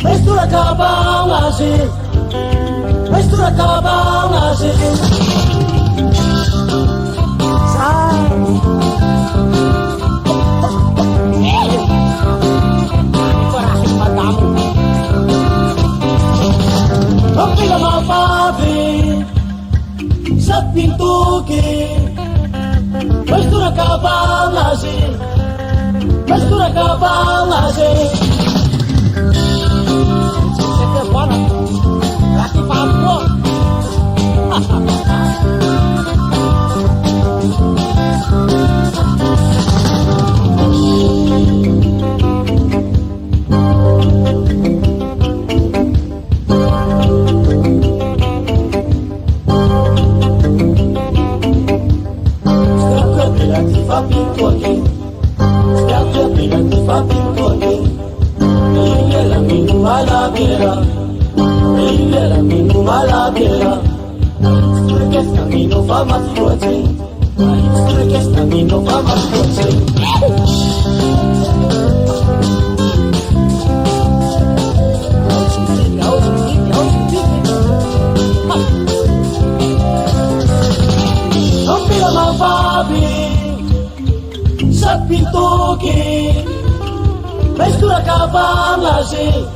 Mistura cabang asik, mistura cabang asik. Oke lama pabrik, sa pintu ki, mistura cabang asik, mistura cabang asik. Laki Papua. Setiap bilang di Papua Tuake, setiap bilang di Papua Tuake. Ella minum malabera, ella minum malabera. Sture que esta mino fama tuache, sture que esta mino fama tuache. Aunque la malvavi, sa pinto que mistura cabang asik,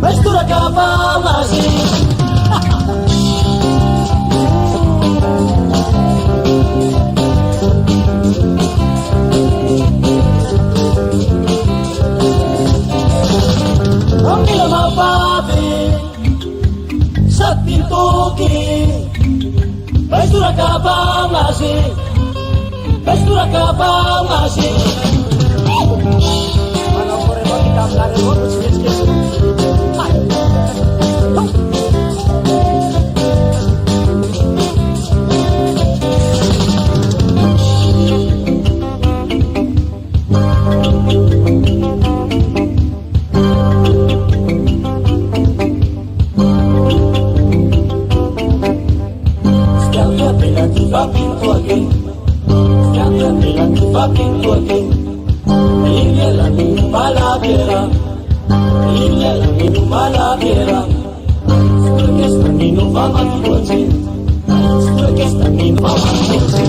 mistura cabang asik. Oke lama pabrik, sa pintu ki, mistura cabang asik, mistura cabang asik. Setiap bilang di Papua Tuake, setiap bilang di Papua Tuake. Ella la minum malabera, ella la minum malabera. Sture que esta minum fama tuache, sture que esta minum fama tuache.